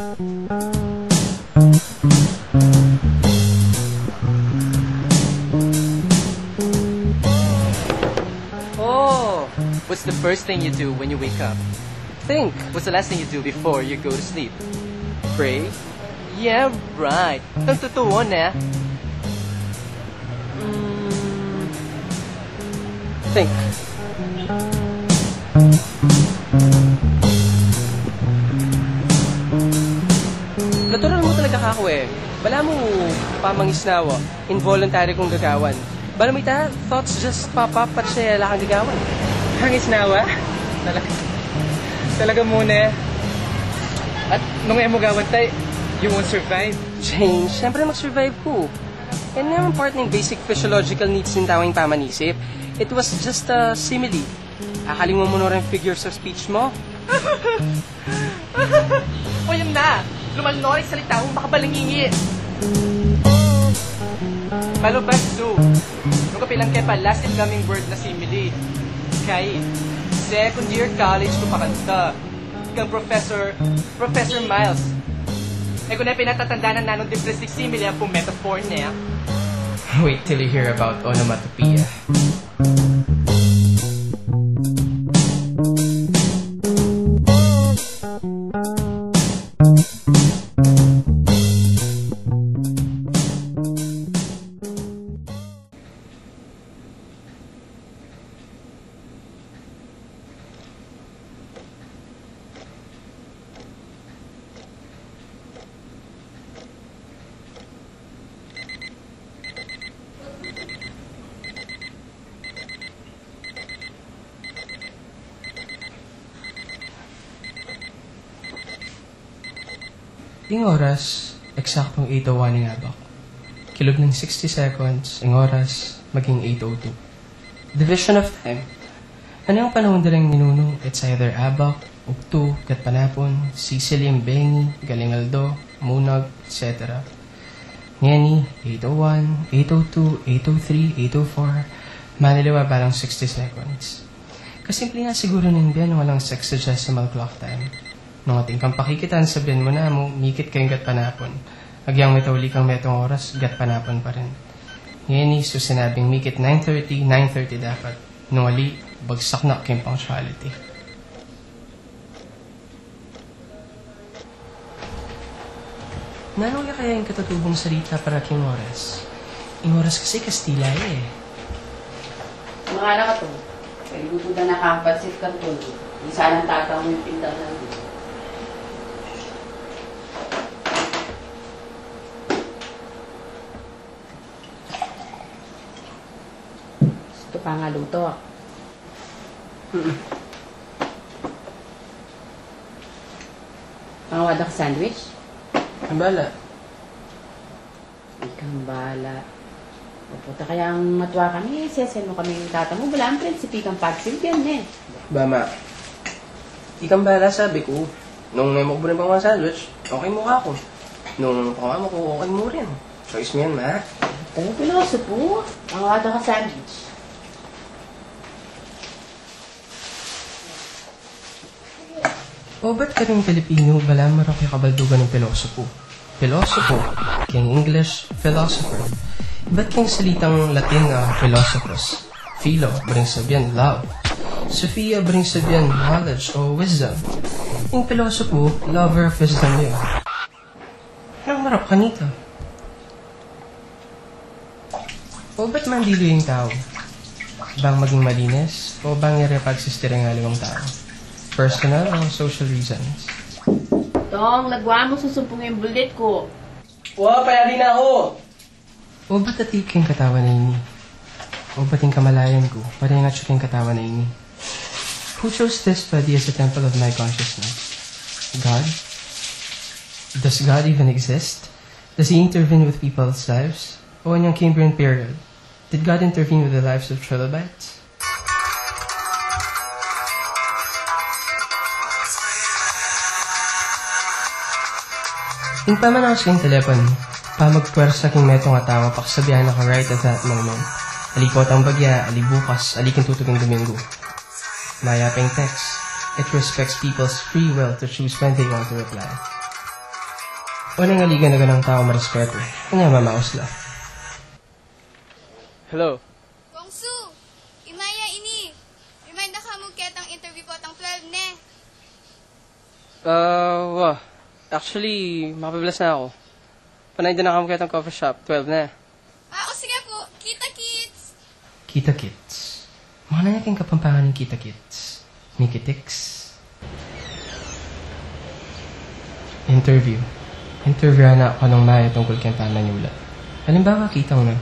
Oh, what's the first thing you do when you wake up? Think, what's the last thing you do before you go to sleep? Pray? Yeah, right. Ang totoo na. Think. Natural mo talaga kako eh. Bala mo pamangisnawa. Involuntary kong gagawan. Bala mo ita, thoughts just pop up at siya lakang gagawan. Hangisnawa? Talaga muna. At nung mo gawan tayo, you won't survive. Change, siyempre mag-survive ko. Yan naman part ng basic physiological needs ng tawang pamanisip. It was just a simile. Akaling mo muna rin figures of speech mo. O yun na! Lumalnoy salita mo makabalingingi. Malubas Zoo. Nung kapilang kepa, last incoming word na simile. Kay, second year college ko pakanta. Kang Professor Miles. Eh kung na pinatatanda ng nanong-depressive simile ang pong metaphor niya. Wait till you hear about onomatopoeia. Yung oras, eksaktong 8:01 ng abak. Kilog ng 60 seconds, yung oras, maging 8:02. Division of time. Ano yung panahon dalang ninunong? It's either abak, ukto, gatpanapon, sisilim, bengi, galingaldo, munag, etc. Ngeni, 8:01, 8:02, 8:03, 8:04, maniliwa balang 60 seconds. Kasimple nga siguro ninbiyan walang sexagesimal clock time. Nung ating kang pakikitan, sabihin mo na mo, mikit kayong gatpanapon. Agyang metawli kang metong oras, gatpanapon pa rin. Ngayon so sinabing mikit 9:30, 9:30 dapat. Nung ali, bagsak na kayong punctuality. Nanong kaya yung katatubong salita para kayong oras? Yung oras kasi Kastila eh. Mga ka to. Kaya gusto na nakapansit ka to. Isa lang tataw mo yung pindang lang. Ito pa nga luto. Pangawad ako sandwich? Ang bala. Ikang bala. Pupunta kaya ang matuwa kami, sesen mo kami yung tata mo. Wala ang prinsipi kang pagsilbihan eh. Bama. Ikang bala sabi ko. Nung naimukbo rin pa mga sandwich, okay mo ako. Nung pakama ko, okay mo rin. Choice mo yan, ma. Talagang piloso po. Pangawad ako sandwich. O ba't ka rin Pilipino, bala maraki kabaldugan ng pilosopo? Pilosopo, kayang English, philosopher. Ba't kayang salitang Latin philosophos? Philo brings sabihin love. Sophia brings sabihin knowledge o wisdom. Yung pilosopo, lover of wisdom yun. Anong marap ka nito? O ba't mandilo yung tao? Bang maging malinis? O bang i-repagsistira ng alimang tao? Personal o social reasons? Tong, nagwa mo susumpong yung bullet ko. Wow, payali na ako! O ba't atik yung katawan na ini? O ba't yung kamalayan ko? Para yung atsuk yung katawan na ini? Who chose this body as a temple of my consciousness? God? Does God even exist? Does He intervene with people's lives? O in yung Cambrian period, did God intervene with the lives of trilobites? Yung pamanawas kayong telepon, pamagpuwersa king metong atawa pakasabihan ako right at that moment. Alikot ang bagya, alibukas, alikin tutuging Domingo. Mayaping text, it respects people's free will to choose when they want to reply. Walang aligan na ganang tao marespeto. Kanya mamaos lang. Hello. Kongsu, imaya ini. Remind na ka mo ketang interview ko tang 12 ne. Actually, makabibilas na ako. Panay din na kami kitang coffee shop, 12 na. O sige po, kita kids. Kita Kits. Mga nanating kapampangan ng Kita Kits. Mikitix. Interview. Interviewan na ako ng maya tungkol kay Pamanyula. Halimbawa, kitang na.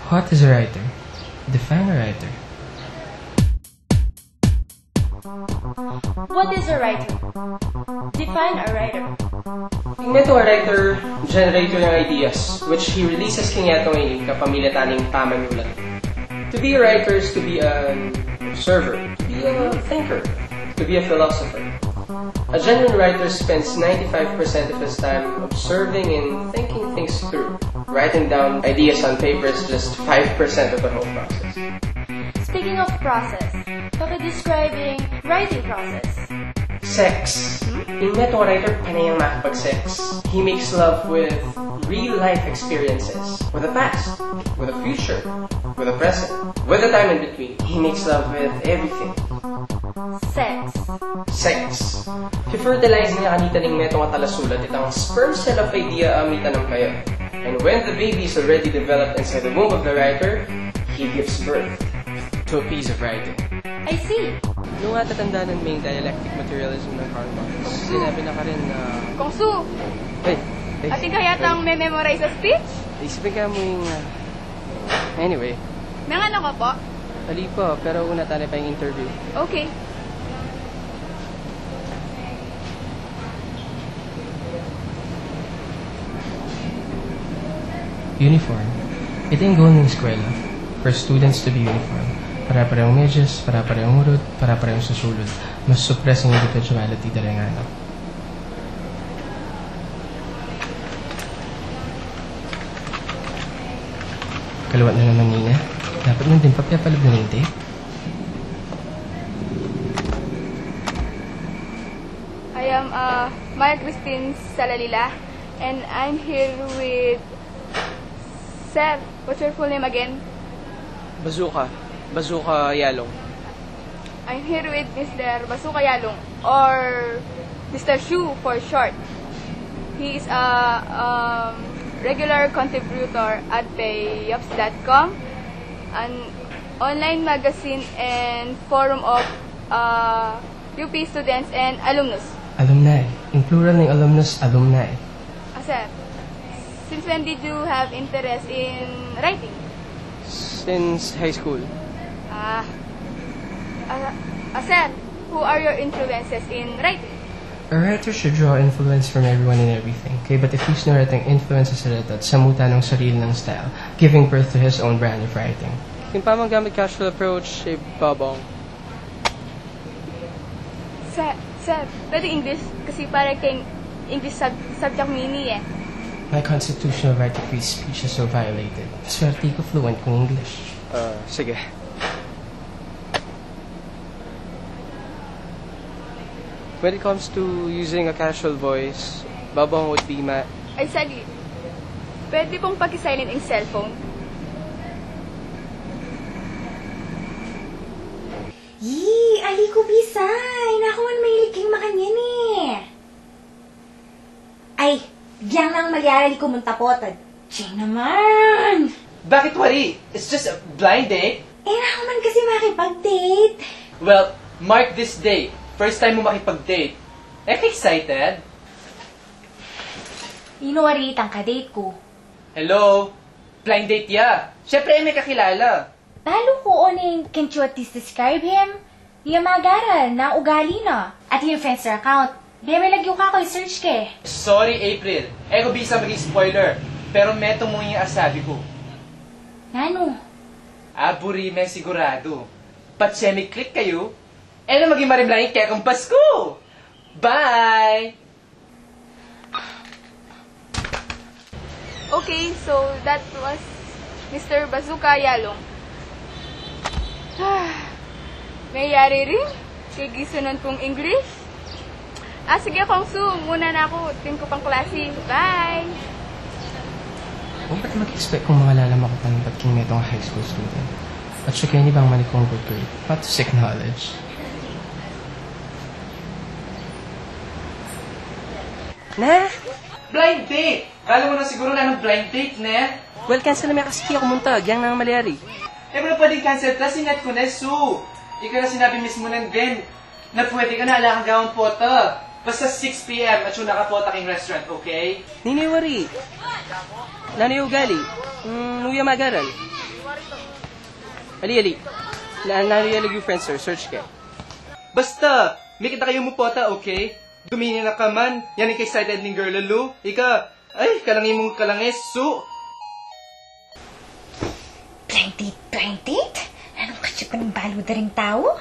What is a writer? Define a writer. What is a writer? Define a writer. Ito a writer, generator ng ideas, which he releases kanya itong kapamilya-taning Pamanyula. To be a writer is to be an observer, to be a thinker, to be a philosopher. A genuine writer spends 95% of his time observing and thinking things through. Writing down ideas on paper is just 5% of the whole process. Speaking of process, describing writing process. Sex. Yung netong writer, panayang makapag-sex. He makes love with real-life experiences. With the past, with the future, with the present, with the time in between. He makes love with everything. Sex. Sex. I-fertilize niya kanita ng metong atalasulat itang sperm cell of idea amita ng kayo. And when the baby is already developed inside the womb of the writer, he gives birth to a piece of writing. I see. Yung nga tatandaan ng main dialectic materialism ng Karl Marx. Sinabi na ka rin na... Kongsu, Hey, ating kaya tang memorize sa speech? isipin ka mo yung... Anyway, May ano ka po? ali po, pero una tayo pa yung interview. Okay. Uniform. Ito yung goal ng eskwela. For students to be uniform. Para-parehong medyas, para-parehong urot, para-parehong susulod. Mas suppress ang individuality talaga nga. Kalawat na naman niya. Dapat nun din papayapalab na ng tape. I am Maya Christine Salalila, and I'm here with... Sir, what's your full name again? Bazooka. Bazooka Yalong. I'm here with Mr. Basuka Yalong, or Mr. Shu for short. He is a regular contributor at payops.com, an online magazine and forum of UP students and alumnus. Alumni. In plural ng alumnus, alumni. Sir, since when did you have interest in writing? Since high school. Sir, who are your influences in writing? A writer should draw influence from everyone and everything. Okay, but if he's not writing influences sa at samuta ng sarili ng style, giving birth to his own brand of writing. Yung pamanggamit casual approach, babong. Sir, pwede English? Kasi para kayong English subject mini eh. My constitutional right to free speech is so violated. Swerte ko fluent kung English. Sige. When it comes to using a casual voice, babong would be Ay, sagi. Pwede pong paki-silent ang cellphone. Yee, ali ko bisay. Nakawan may liking makanyan eh. Ay, biyang nang magyarali ko muntapotad. Ching naman. Bakit wari? It's just a blind date. Eh, nakaman kasi makipag-date. Well, mark this day. First time mo makipag-date. Excited? Inuwarit ang kadate ko. Hello? Blind date ya. Siyempre, may kakilala. Talo ko oning can you at least describe him? Iya magaral na ugali na. At yung Friendster account. Di may lagyo ka ko search ke. Sorry, April. Eko bisa maging spoiler. Pero meto mo yung asabi ko. Nano? Aburi me sigurado. Patsemi click kayo. Na maging marimlaing kaya kung Pasko. Bye! Okay, so that was Mr. Bazooka Yalong. May yari rin? Kay gisunan pong English? Sige, Kong Su. Muna na ako. Team ko pang klase. Bye! Huwag ba't mag-expect kung mga lalama ko pa ng ba't kinime itong high school student? At siya kayo ni bang manik kong good grade? Not to seek knowledge. Na? Blind date! Kala mo na siguro na ng blind date, ne? Well, cancel na may kasi ako muntag. Yang nang malyari. Pero pwedeng cancel ta, sinat ko na, Su. Ikaw na sinabi mismo ng Ben na pwede ka na ala kang gawang pota. Basta 6 p.m. at yung nakapota king restaurant, okay? Nini wari. Nani ugali. Nuya magaran. Ali. Nani yung friends, sir. Search ka. Basta, may kita kayo mo pota, okay? Dumini na ka man. Yan ang excited ng girl, Lulu. Ika, ay, kalangin mong kalangis, Su. Blind date? Anong kasi pa ng baluda ring tao?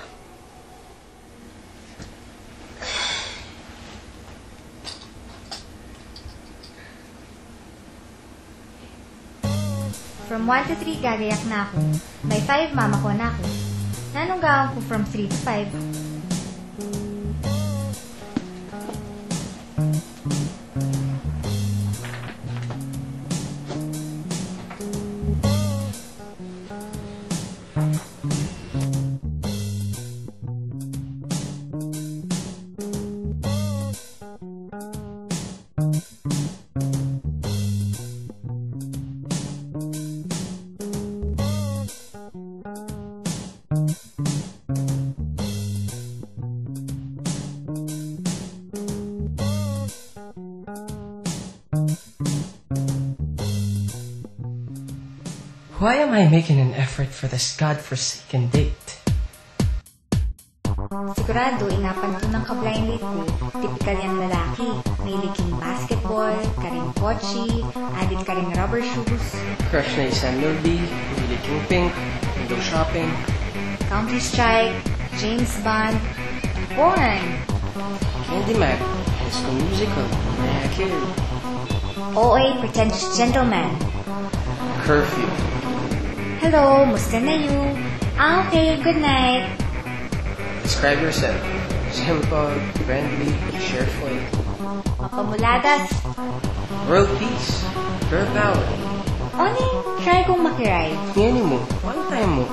From 1 to 3, gagayak na ako. By 5, mama ko na ako. Nanong gawin ko from 3 to 5? Why am I making an effort for this godforsaken date? Sigurado, inapan ko ng ka-blind date ko. Typical yung lalaki. May liking basketball, karing kotse, adit karing rubber shoes, Crush na isang Lurby, hindi king pink, window shopping. Counter-Strike, James Bond, porn. Candyman, High School Musical, Mariah Carey. OA, pretentious gentleman. Curfew. Hello, musta na you? Okay, good night. Describe yourself. Simple, friendly, cheerful. Mapamuladas. World peace. Girl power. Oni, try kong makiray. Ngayon mo, one time mo.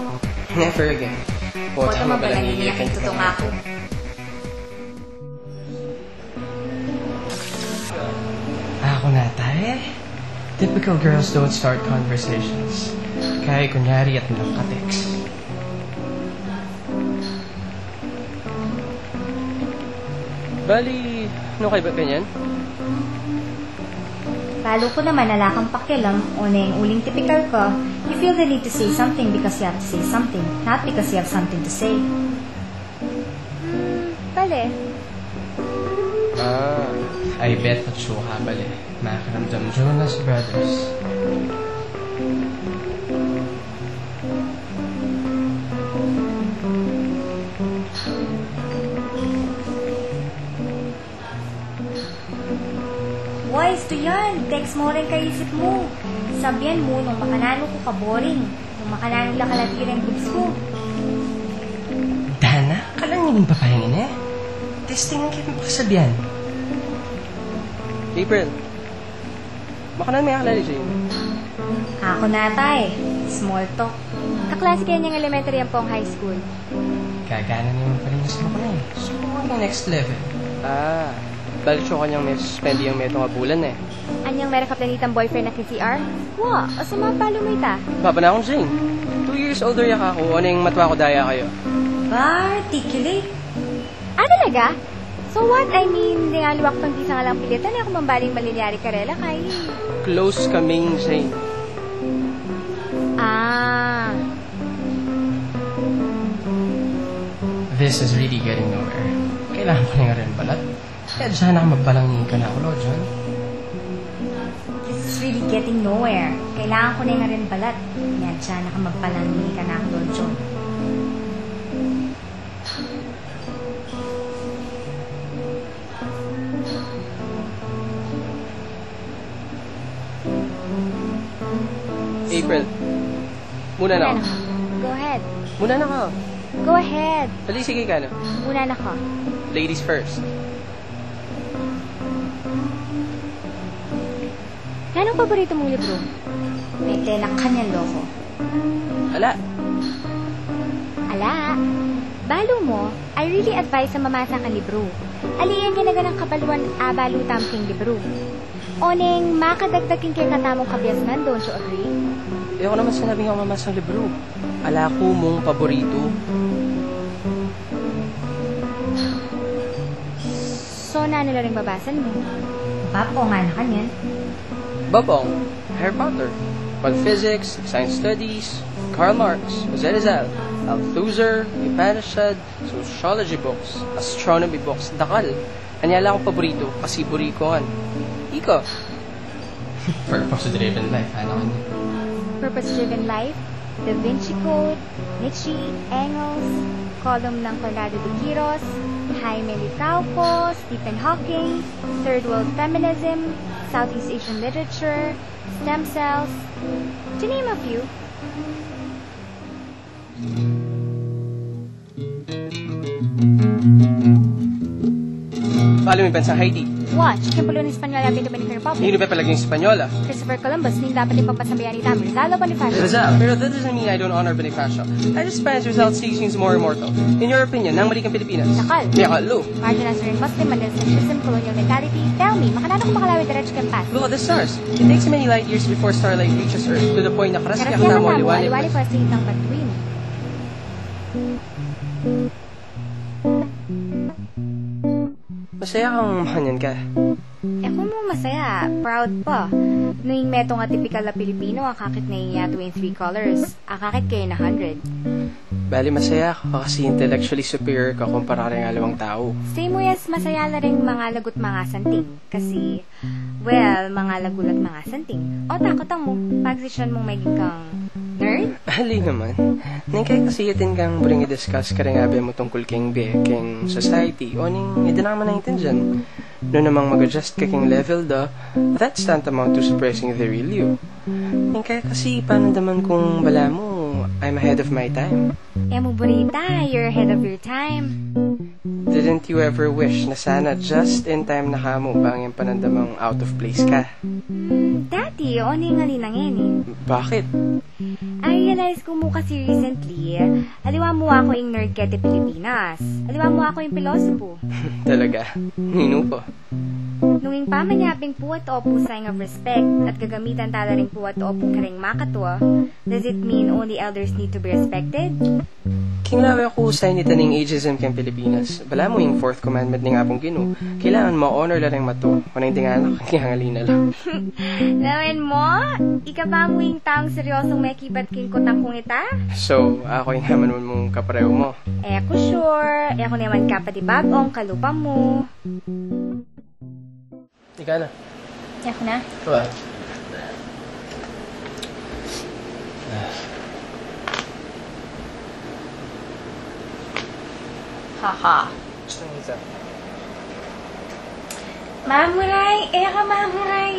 Never again. Boto mo ba lang iniyakin tutong ako? Ako na tayo. Typical girls don't start conversations. Kaya kunyari at nakateks. Bali, ano kayo ba ganyan? Lalo ko naman nalakang pakialam o na yung uling typical ko. You feel the need to say something because you have to say something, not because you have something to say. Bale. I bet at suka bali. Makaramdam Jonas Brothers. Wise to yan. Text mo rin kaisip mo. Sabihan mo nung makanano ko ka-boring. Nung makanano lang kalatiran goods ko. Dana, kalangin yung papahingin eh. Testing ang kaya makasabihan. April. Makanan may akalali siya. Ako na tay. Small talk. Kaklase kayo niyang elementary yan pong high school. Gagana naman pa rin mas mo ko na eh. Subukan ng next level. Balik siya kanyang may suspendi yung meto nga bulan eh. Anyang meron ka planitang boyfriend na KCR? Wa, o sa mga palo mo ita. Baba na akong Jane. 2 years older yak ako. Ano yung matwa ko daya kayo? Articulate. Talaga? So what? I mean, di nga luwak pang di sa nga lang pilitan ako mambaling malinyari karela kay. Close kaming Jane. This is really getting nowhere. Kailangan ko nga rin balat. Kaya dyan ako magbalangin ka na ako, John. This is really getting nowhere. Kailangan ko na nga rin balat. Yan siya, nakamagpalangi ka na ako, John. April. Muna na ako. Go ahead. Muna na ako. Go ahead. Dali, sige ka na. Muna na ko. Ladies first. Anong paborito mong libro? Mete na kanyang loko. Ala, Ala, balo mo, I really advise na mamasa ka libro. Aliyan ka na ng kabaluan balutam king libro. Oneng makadagdaking kay katamong kabiasnan, don't you agree? ayoko naman sinabing ako mamasang libro. Ala ko mong paborito. So, na nila rin babasan mo? Papo nga na kanyan. Babong, Harry Potter, on physics, science studies, Karl Marx, Jose Rizal, Althusser, Upanishad, sociology books, astronomy books, dakal. Anyala akong paborito kasi burikoan. Iko. Purpose-driven life, ano ka niya? Purpose-driven life, Da Vinci Code, Nietzsche, Engels, column ng Conrado de Quiros, Jaime Licauco, Stephen Hawking, Third World Feminism, Southeast Asian Literature, Stem Cells, to name a few. Paano may bansang Haiti? Watch, Kimpolo ng Espanyol at Dominican Republic. Hindi ba palaging Espanyola? Christopher Columbus, hindi dapat ipagpasabayan ni Dami Rizal o Bonifacio. Rizal, pero that doesn't mean I don't honor Bonifacio. I just find Rizal's seems more immortal. In your opinion, nang mali kang Pilipinas? Nakal. Nakal, Lou. Marginalized Muslim, Mandela-centrism, colonial mentality. Tell me, makanano kung makalawi diretso kang path. Look at the stars. It takes many light years before starlight reaches Earth to the point na karasya ka na mo liwali liwanag. pa sa ng batuin. Masaya kang makanyan ka. Kung mo masaya, proud pa. Nuing meto nga typical na Pilipino, akakit na iya 23 colors. Akakit kayo na 100. Bali masaya ka kasi intellectually superior ka kumpara rin nga lawang tao. Say mo yes, masaya na rin mga lagot mga santing. Kasi, well, mga lagulat mga santing. O takotang mo, pag-session mong may kang nerd? Ali naman. Ningkay kasi yatin kang bring i-discuss ka rin nga mo tungkol king society. O ning, hindi na naman naintindihan. No namang mag-adjust ka king level da, that's tantamount to suppressing the real you. Ningkay kasi panandaman kung bala mo, I'm ahead of my time. Mo bonita, you're ahead of your time. Didn't you ever wish na sana just in time na kamo bang yung panandamang out of place ka? Dati, o ning alinangin eh. Bakit? I realize ko mo kasi recently, aliwa mo ako yung nerd kete Pilipinas. Aliwa mo ako yung pilosopo. Talaga? Nino po? Nunging pamanyaping puwat o po sign of respect at gagamitan tala ring puwat o po karing makatwa, does it mean only elders need to be respected? Kinglawi ako sa inita ng ageism kang Pilipinas. Bala mo yung fourth commandment ni nga pong Gino. Kailangan mo-honor lang ang mato. Kung hindi nga anak, kihangalina lang. Lawan mo? Ika ba mo yung taong seryosong may kibat king kutang kong ita? So, ako yung naman mong kapareho mo. Ako sure. Ako naman kapatibabong kalupa mo. Ika na. Ako na. Diba? Haha. Gusto ng isa. Mamuray! Eka mamuray!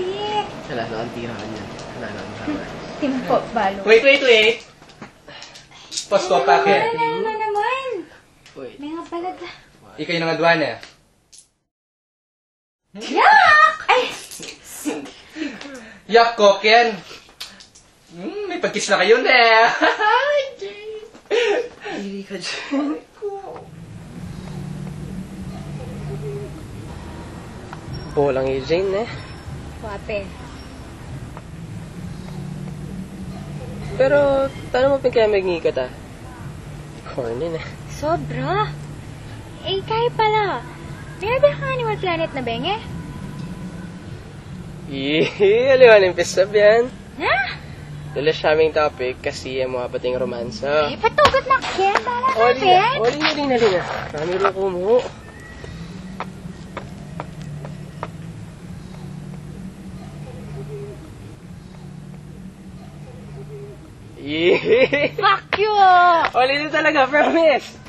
Wala na, ang tira ka niyan. Wala na, ang tira. Timpo, balo. Wait! Post ko pa Wala na naman! Wait. May nga balag na. Ikaw yung adwana. Yak! Ay! Yak, Kokyan! May pagkiss na kayo na! Hindi ka dyan. Bolang yung Jane, eh. Wape. Pero, paano mo pinkamaging ka ta? Corny na. Sobra. Eh, kaya pala. Mayroon ka Animal Planet na benge? Aliwan yung pisab yan. Ha? Dala siya aming topic kasi yung mga bating romansa. Eh, patugot na kaya. Tala natin. Wali na. Ramiro ko mo. Fuck you! Wali na talaga, promise.